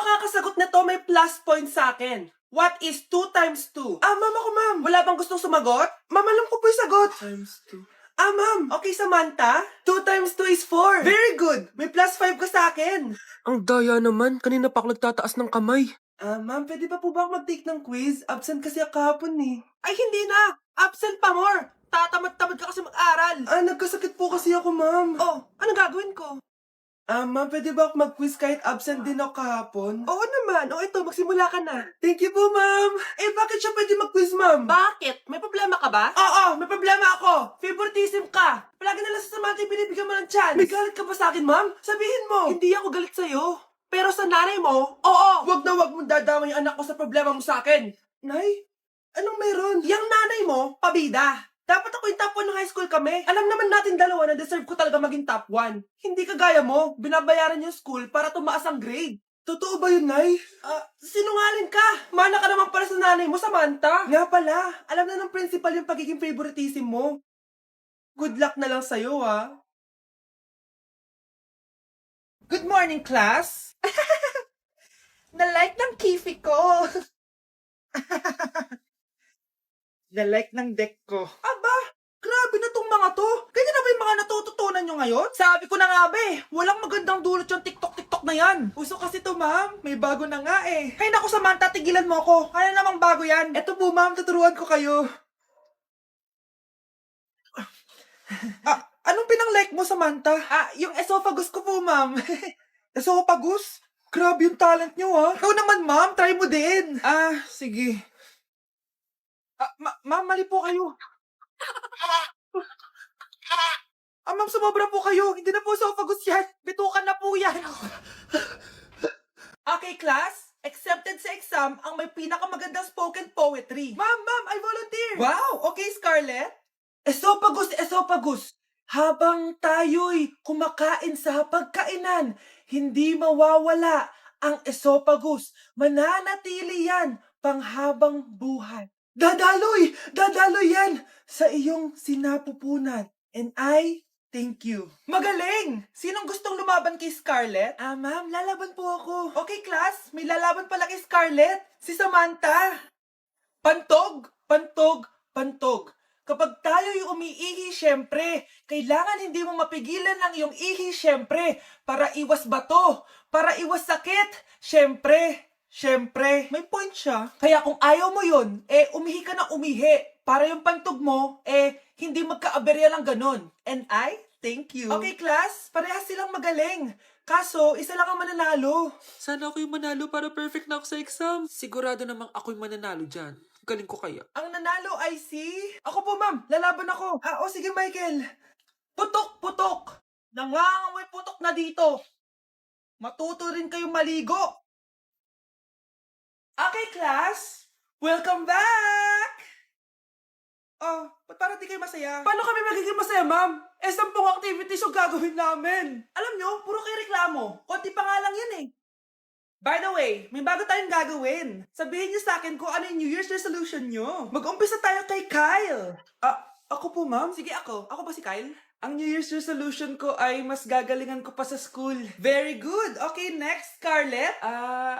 makakasagot na to may plus point sa akin. What is 2 times 2? Ma'am ako, ma'am. Wala bang gustong sumagot? Ma'am, alam ko po yung sagot. Times 2. Ma'am. Okay, Samantha. 2 times 2 is 4. Very good. May plus 5 ka sa akin. Ang daya naman, kanina pa ako nagtataas ng kamay. Ma'am, pwede pa po ba ako mag-take ng quiz? Absent kasi ako kahapon eh. Ay, hindi na! Absent pa more! Tatamad-tamad ka kasi mag-aral. Nagkasakit po kasi ako, ma'am. Oh, ano gagawin ko? Ma'am, pwede ba ako mag-quiz kahit absent din ako kahapon? Oo naman. Ito, magsimula ka na. Thank you po, ma'am. Bakit siya pwede mag-quiz, ma'am? Bakit? May problema ka ba? Oo, may problema ako. Favoritism ka. Palagi na lang sa Samantha binibigyan mo ng chance. May galit ka ba sa akin, ma'am? Sabihin mo. Hindi ako galit sa'yo. Pero sa nanay mo, oo. Wag na wag mong dadama yung anak ko sa problema mo sa akin. Nay, anong meron? Yang nanay mo, pabida. Dapat ako yung top 1 ng high school kami. Alam naman natin dalawa na deserve ko talaga maging top 1. Hindi kagaya mo, binabayaran yung school para tumaas ang grade. Totoo ba yun, Nay? Sinungaling ka! Mana ka naman para sa nanay mo, Samantha. Nga pala, alam na ng principal yung pagiging favoritism mo. Good luck na lang sa'yo, ha? Good morning, class! Na-like ng kifi ko! Na-like ng deck ko. Aba! Grabe na tong mga to! Ganyan na ba yung mga natututunan nyo ngayon? Sabi ko na nga ba walang magandang dulot yung TikTok na yan. Uso kasi to, ma'am. May bago na nga eh. Hay naku, Samantha, tigilan mo ako. Ano namang bago yan? Eto po, ma'am, tuturuan ko kayo. Anong pinang-like mo, Samantha? Yung esophagus ko po, ma'am. Esophagus? Grabe yung talent nyo, ha? Ikaw naman, ma'am. Try mo din. Sige. Ma'am, mali po kayo. Ma'am, sumobra po kayo. Hindi na po esophagus yan. Bitukan na po yan. Okay, class. Accepted sa exam ang may pinakamagandang spoken poetry. Ma'am, I volunteer. Wow, okay, Scarlett. Esophagus. Habang tayo'y kumakain sa pagkainan, hindi mawawala ang esophagus. Mananatili yan panghabang buhay. Dadaloy yan sa iyong sinapupunan. And I thank you. Magaling! Sinong gustong lumaban kay Scarlett? Ma'am, lalaban po ako. Okay, class. May lalaban pala kay Scarlett. Si Samantha. Pantog. Kapag tayo'y umiihi, syempre, kailangan hindi mo mapigilan ang iyong ihi, syempre, para iwas bato, para iwas sakit, syempre, may point siya. Kaya kung ayaw mo yun, umihi ka na umihi, para yung pantog mo, hindi magka-aberya lang ganun. And I thank you. Okay, class, parehas silang magaling. Kaso, isa lang ang mananalo. Sana ako yung manalo para perfect na ako sa exam. Sigurado namang ako yung mananalo dyan. Galing ko kaya. Ang nanalo ay si... Ako po, ma'am. Lalaban ako. Sige, Michael. Putok. Nangangamoy putok na dito. Matuto rin kayong maligo. Okay, class. Welcome back! Ba't parang di kayo masaya? Paano kami magiging masaya, ma'am? 10 activities yung gagawin namin. Alam nyo, puro kayo reklamo. Konti pa nga lang yan eh. By the way, may bago tayong gagawin. Sabihin niyo sa akin kung ano yung New Year's resolution niyo. Mag-umpisa tayo kay Kyle. Ako po, ma'am? Sige, ako. Ako ba si Kyle? Ang New Year's resolution ko ay mas gagalingan ko pa sa school. Very good. Okay, next, Scarlett.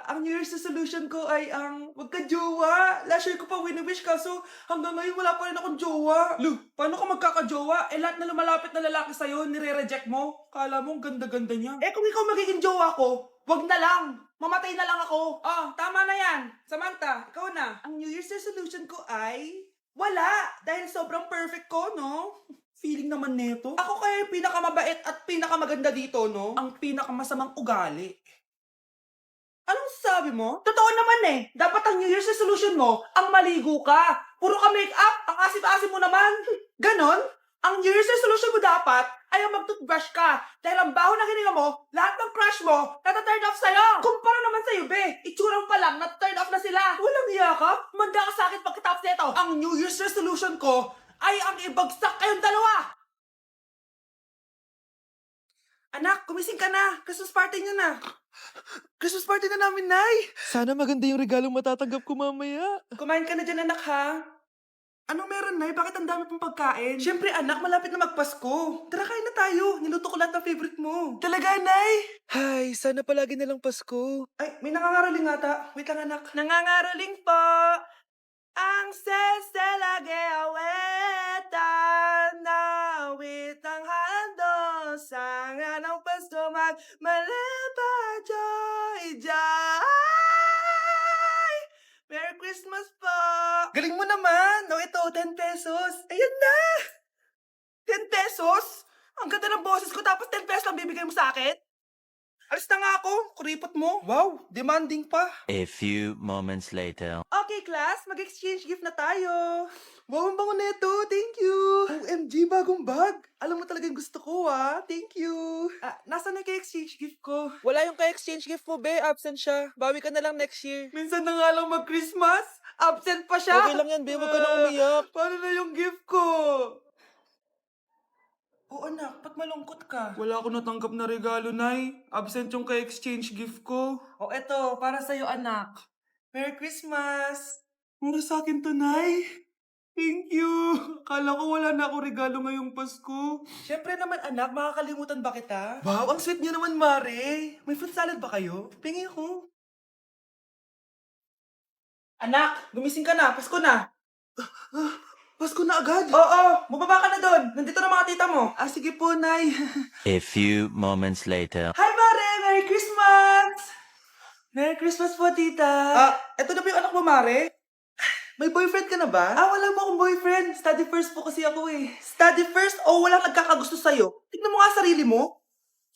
Ang New Year's resolution ko ay wag ka jowa. Last year ko pa wini-wish kaso hanggang ngayon wala pa rin akong jowa. Lu, paano ka magkakajowa? Lahat na lumalapit na lalaki sa'yo, nire-reject mo. Kala mo, ang ganda-ganda niya. Kung ikaw magiging jowa ko, wag na lang. Mamatay na lang ako. Tama na yan. Samantha, ikaw na. Ang New Year's resolution ko ay wala. Dahil sobrang perfect ko, no? Feeling naman neto. Ako kaya yung pinakamabait at pinakamaganda dito, no? Ang pinakamasamang ugali. Anong sabi mo? Totoo naman eh. Dapat ang New Year's resolution mo, ang maligo ka. Puro ka make-up. Ang asim-asim mo naman. Ganon? Ang New Year's resolution mo dapat ay ang mag-toothbrush ka. Dahil ang baho na hininga mo, lahat ng crush mo, nata-turn off sa'yo. Kumpara naman sa'yo, be. Itsura mo pa lang, nata-turn off na sila. Walang iya ka? Manda ka sa akin pagkatapos nito. Ang New Year's resolution ko ay ang ibagsak kayong dalawa. Anak, gumising ka na. Christmas party niyo na. Christmas party na namin, Nay. Sana maganda yung regalong matatanggap ko mamaya. Kumain ka na dyan, anak, ha? Ano meron, Nay? Bakit ang dami pong pagkain? Siyempre, anak, malapit na magpasko. Tara, kain na tayo. Niluto ko lahat ng favorite mo. Talaga, Nay? Hay, sana palagi na lang Pasko. Ay, may nangangaraling ata. Wait lang, anak. Nangangaraling po. Ang seselage awetan na witang hando sa nga ng Pasko magmalapa joy joy. Merry Christmas po! Galing mo naman! No, ito, 10 pesos. Ayan na! 10 pesos? Ang ganda ng boses ko tapos 10 pesos lang bibigay mo sa akin? Alis na nga ako, kuripot mo. Wow, demanding pa. A few moments later. Okay, class, mag-exchange gift na tayo. Wow, ang bango neto. Thank you. OMG, bagong bag. Alam mo talagang gusto ko, ah. Thank you. Nasaan na exchange gift ko? Wala yung ka-exchange gift mo, be. Absent siya. Bawi ka na lang next year. Minsan na nga lang mag-Christmas. Absent pa siya. Okay lang yan, be. Huwag ka na umiyak. Paano na yung gift ko? Oo, anak. Ba't malungkot ka? Wala ako natanggap na regalo, Nay. Absent yung ka-exchange gift ko. O eto, para sa'yo, anak. Merry Christmas! Para sa akin to, Nay. Thank you. Akala ko wala na ako regalo ngayong Pasko. Siyempre naman, anak. Makakalimutan ba kita? Wow, ang sweet niyo naman, Mare. May fruit salad ba kayo? Pingi ko. Anak, gumising ka na. Pasko na. Pasko na agad? Oo, bumaba ka na doon. Nandito na mga tita mo. Sige po, Nay. A few moments later. Hi, Mare! Merry Christmas! Merry Christmas po, tita. Eto na ba yung anak mo, Mare? May boyfriend ka na ba? Wala mo akong boyfriend. Study first po kasi ako eh. Study first o walang nagkakagusto sa'yo? Tignan mo nga sarili mo.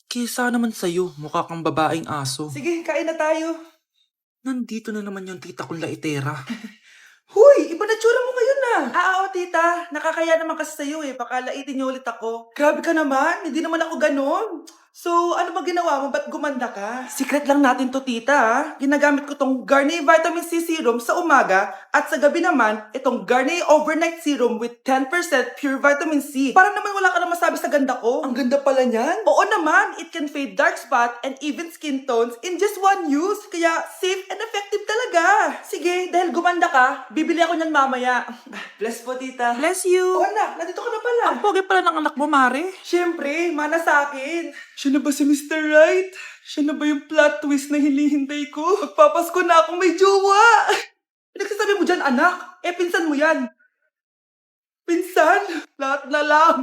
Kisa naman sa'yo, mukha kang babaeng aso. Sige, kain na tayo. Nandito na naman yung tita kong laitera. Huy, iba na tsura mo ngayon na. Oo, tita. Nakakaya naman kasi sa'yo eh. Baka laitin niyo ulit ako. Grabe ka naman. Hindi naman ako ganon. So, ano ba ginawa mo? Ba't gumanda ka? Secret lang natin to, tita. Ginagamit ko tong Garnier Vitamin C Serum sa umaga at sa gabi naman, itong Garnier Overnight Serum with 10% pure vitamin C. Para naman wala ka na masabi sa ganda ko. Ang ganda pala niyan. Oo naman. It can fade dark spot and even skin tones in just one use. Kaya safe and effective talaga. Sige, dahil gumanda ka, bibili ako niyan mamaya. Bless po, tita. Bless you. Oh, anak, nandito ka na pala. Ang pogi pala ng anak mo, Mare. Siyempre, mana sa akin. Siya na ba si Mr. Right? Siya na ba yung plot twist na hinihintay ko? Magpapasko na akong may jowa! Pinagsasabi mo dyan, anak? Pinsan mo yan. Pinsan? Lahat na lang.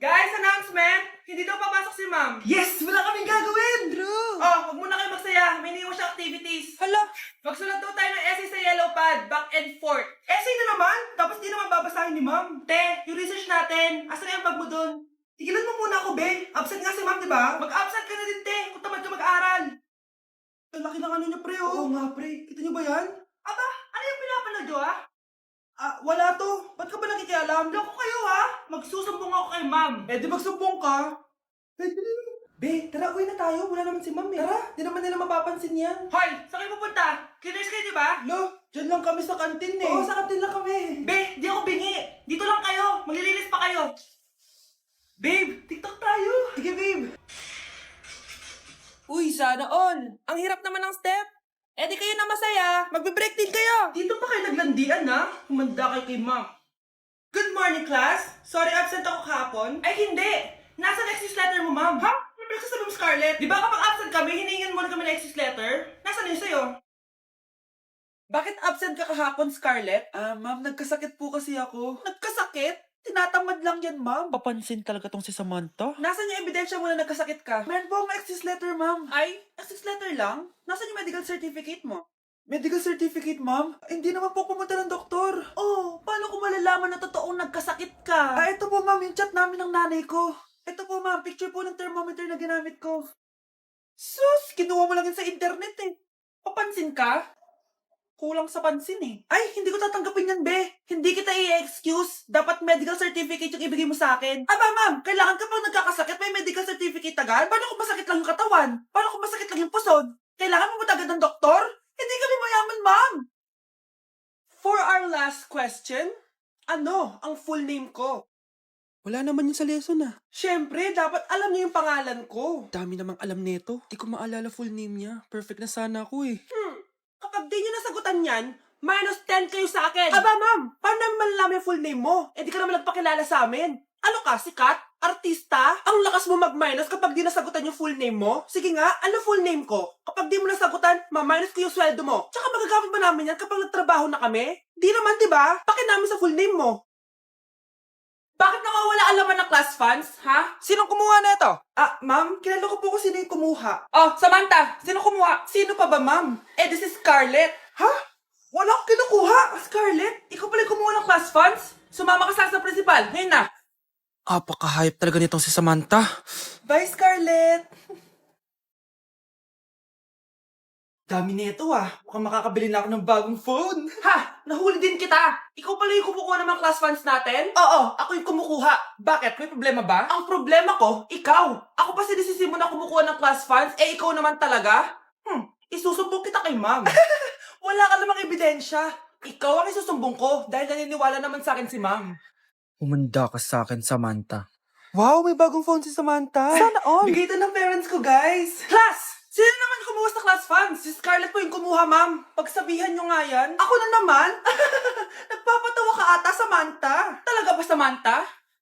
Guys, announcement! Hindi daw papasok si ma'am. Yes! Wala kaming gagawin! True! Huwag muna kayo magsaya. May iniwan siya activities. Hala! Magsulat daw tayo ng essay sa yellow pad, back and forth. Essay na naman? Tapos di naman babasahin ni ma'am. Te, yung research natin. Asan na yung bag mo dun? Tigilan mo muna ako, be. Absent nga si ma'am, di ba? Mag-absent ka na din, te. Kung tamad ka mag-aaral. Ang laki ng ano niya, pre, oh. Oo nga, pre. Kita niyo ba yan? Aba, ano yung pinapanood nyo, ha? Wala to. Ba't ka ba nakikialam? Loko kayo, ha? Magsusumbong ako kay ma'am. Di magsumbong ka. Be, tara, uwi na tayo. Wala naman si ma'am, eh. Tara, di naman nila mapapansin yan. Hoy, saan kayo pupunta? Cleaners kayo, di ba? Lo, dyan lang kami sa kantin, eh. Oo, sa kantin lang kami. Be, di ako bingi. Dito lang kayo. Maglilinis pa kayo. Babe, TikTok tayo. Sige, babe. Uy, sana all. Ang hirap naman ng step. Di kayo na masaya. Magbe-break din kayo. Dito pa kayo naglandian, ha? Humanda kayo kay ma'am. Good morning, class. Sorry, absent ako kahapon. Ay, hindi. Nasa excuse letter mo, ma'am. Ha? Ano ba sabi mo, Scarlett? Di ba kapag absent kami, hiningan mo na kami ng excuse letter? Nasaan yun sa'yo? Bakit absent ka kahapon, Scarlett? Ma'am, nagkasakit po kasi ako. Nagkasakit? Tinatamad lang yan, ma'am. Papansin talaga tong si Samantha. Nasaan yung ebidensya mo na nagkasakit ka? Meron po akong excuse letter, ma'am. Ay, excuse letter lang? Nasaan yung medical certificate mo? Medical certificate, ma'am? Hindi naman po pumunta ng doktor. Oh, paano ko malalaman na totoong nagkasakit ka? Ito po, ma'am, yung chat namin ng nanay ko. Ito po, ma'am, picture po ng thermometer na ginamit ko. Sus, kinuha mo lang yun sa internet eh. Papansin ka? Kulang sa pansin eh. Ay, hindi ko tatanggapin yan, be. Hindi kita i-excuse. Dapat medical certificate yung ibigay mo sa akin. Aba, ma'am, kailangan ka pang nagkakasakit, may medical certificate agad? Paano kung masakit lang yung katawan? Paano kung masakit lang yung puson? Kailangan mo agad ng doktor? Hindi kami mayaman, ma'am. For our last question, ano ang full name ko? Wala naman yun sa lesson ah. Siyempre, dapat alam niyo yung pangalan ko. Dami namang alam nito. Di ko maalala full name niya. Perfect na sana ako eh. Kapag di niyo nasagutan yan, Minus 10 kayo sa akin. Aba, ma'am, paano namin malalaman yung full name mo? Eh, di ka naman nagpakilala sa amin. Ano ka, sikat? Artista? Ang lakas mo mag-minus kapag di nasagutan yung full name mo? Sige nga, ano full name ko? Kapag di mo nasagutan, ma-minus ko yung sweldo mo. Tsaka magagamit ba namin yan kapag nagtrabaho na kami? Di naman, di ba? Pakin namin sa full name mo. Bakit nawawala ang laman ng class funds, ha? Sinong kumuha na ito? Ah, ma'am, kilala ko po kung sino yung kumuha. Oh, Samantha, sino kumuha? Sino pa ba, ma'am? Eh, this is Scarlett. Ha? Wala akong kinukuha. Scarlett, ikaw pala yung kumuha ng class funds? Sumama ka sa principal. Ngayon na. Apaka-hype talaga nitong si Samantha. Bye, Scarlett. Dami nito Mukhang makakabili na ako ng bagong phone. Ha? Nahuli din kita. Ikaw pala yung kumukuha ng mga class funds natin? Oo, ako yung kumukuha. Bakit? May problema ba? Ang problema ko, ikaw. Ako pa sinisisi mo na kumukuha ng class funds, eh ikaw naman talaga? Isusumbong kita kay ma'am. Wala ka namang ebidensya. Ikaw ang isusumbong ko dahil naniniwala naman sa akin si ma'am. Umanda ka sa akin, Samantha. Wow, may bagong phone si Samantha. Sana all. Bigay ito ng parents ko, guys. Class! Sino naman kumuha sa class funds? Si Scarlett po yung kumuha, ma'am. Pagsabihan nyo nga yan. Ako na naman? Nagpapatawa ka ata, Samantha. Talaga ba, Samantha?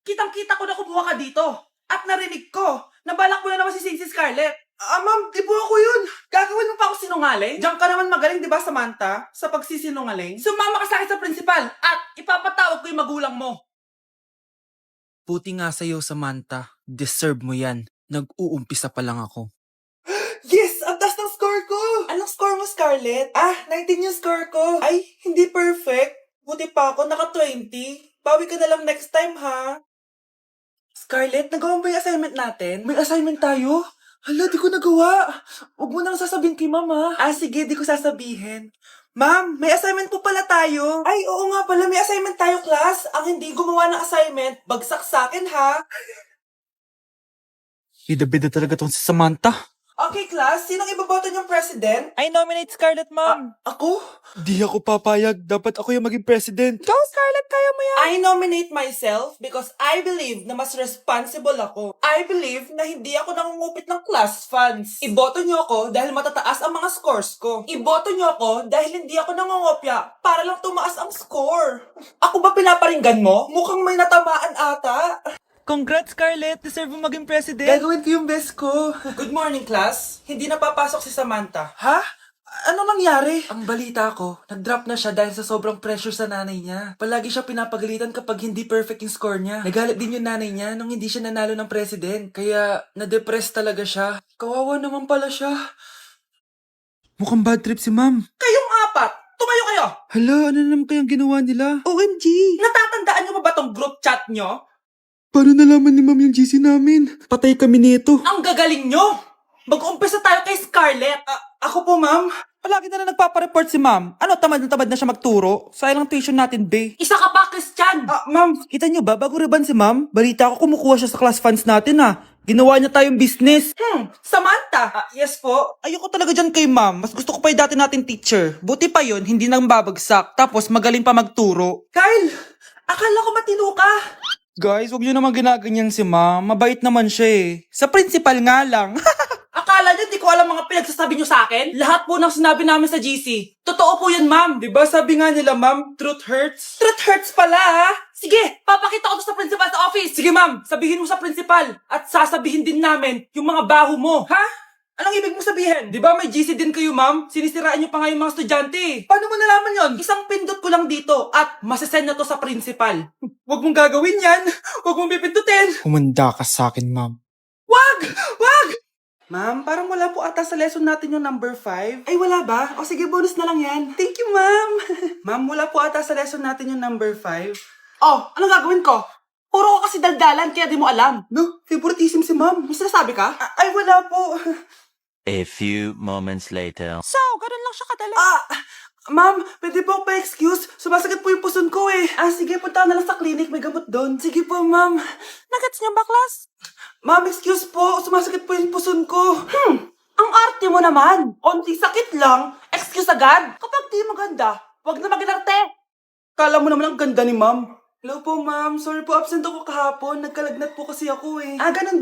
Kitang-kita ko na kumuha ka dito. At narinig ko. Nabalak mo na naman si Scarlett. Ma'am, di po ako yun. Gagawin mo pa ako sinungaling? Diyan ka naman magaling, di ba, Samantha? Sa pagsisinungaling? Sumama ka sa akin sa principal at ipapatawag ko yung magulang mo. Buti nga sa'yo, Samantha. Deserve mo yan. Nag-uumpisa pa lang ako. Yes! Ang taas ng score ko! Anong score mo, Scarlett? 19 yung score ko. Ay, hindi perfect. Buti pa ako, naka-20. Bawi ka na lang next time, ha? Scarlett, nagawa mo ba yung assignment natin? May assignment tayo? Hala, di ko nagawa. Huwag mo nang sasabihin kay mama. Sige, di ko sasabihin. Ma'am, may assignment po pala tayo. Ay, oo nga pala, may assignment tayo, class. Ang hindi gumawa ng assignment, bagsak sa akin, ha? Bida-bida talaga tong si Samantha. Okay, class, sinong ibaboto niyong president? I nominate Scarlett, ma'am. Ako? Di ako papayag. Dapat ako yung maging president. Go, Scarlett, kaya mo yan! I nominate myself because I believe na mas responsible ako. I believe na hindi ako nangungupit ng class funds. Iboto niyo ako dahil matataas ang mga scores ko. Iboto niyo ako dahil hindi ako nangungopya para lang tumaas ang score. Ako ba pinaparinggan mo? Mukhang may natamaan ata. Congrats, Scarlett. Deserve mo maging president. Gagawin ko yung best ko. Good morning, class. Hindi na papasok si Samantha. Ha? Ano nangyari? Ang balita ko, nag-drop na siya dahil sa sobrang pressure sa nanay niya. Palagi siya pinapagalitan kapag hindi perfect yung score niya. Nagalit din yung nanay niya nung hindi siya nanalo ng president. Kaya, na-depress talaga siya. Kawawa naman pala siya. Mukhang bad trip si ma'am. Kayong apat, tumayo kayo! Hala, ano naman kayang ginawa nila? OMG! Natatandaan niyo ba tong group chat niyo? Paano nalaman ni ma'am yung GC namin? Patay kami nito. Ang gagaling nyo! Mag-uumpisa tayo kay Scarlett. Ako po, ma'am. Palagi na nagpapareport si ma'am. Ano, tamad na siya magturo? Sayang lang tuition natin, be. Isa ka pa, Christian! Ma'am, kita niyo ba, bago reban si ma'am, balita ko kumukuha siya sa class funds natin, Ginawa niya tayong business. Samantha! Yes po. Ayoko talaga dyan kay ma'am. Mas gusto ko pa yung dati natin teacher. Buti pa yun, hindi nang babagsak. Tapos magaling pa magturo. Kyle! Akala ko matino ka! Guys, wag niyo naman ginaganyan si ma'am. Mabait naman siya eh. Sa principal nga lang. Akala niyo di ko alam mga pinagsasabi niyo sa akin? Lahat po ng sinabi namin sa GC. Totoo po yan, ma'am. Diba sabi nga nila ma'am, truth hurts? Truth hurts pala, ha? Sige, papakita ko to sa principal sa office. Sige, ma'am. Sabihin mo sa principal. At sasabihin din namin yung mga baho mo. Ha? Anong ibig mo sabihin? Di ba may GC din kayo ma'am? Sinisiraan niyo pa nga yung mga estudyante. Paano mo nalaman yon? Isang pindot ko lang dito at masasend na to sa principal. Wag mong gagawin yan. Wag mong pipindutin. Humanda ka sa akin, ma'am. Wag! Wag! Ma'am, parang wala po ata sa lesson natin yung number 5. Ay, wala ba? O sige, bonus na lang yan. Thank you, ma'am. Ma'am, wala po ata sa lesson natin yung number 5. Oh, anong gagawin ko? Puro ko kasi daldalan kaya di mo alam. No, favoritism si ma'am. May sinasabi ka? Ay, wala po. A few moments later. So, ganun lang siya kadali. Ma'am, pwede po pa excuse. Sumasakit po yung puson ko eh. Sige, punta na lang sa clinic. May gamot doon. Sige po, ma'am. Nagets niya ba, class? Ma'am, excuse po. Sumasakit po yung puson ko. Ang arte mo naman. Onti sakit lang. Excuse agad. Kapag di maganda, wag na mag-inarte. Kala mo naman ang ganda ni ma'am. Hello po, ma'am. Sorry po, absent ako kahapon. Nagkalagnat po kasi ako eh. Ganun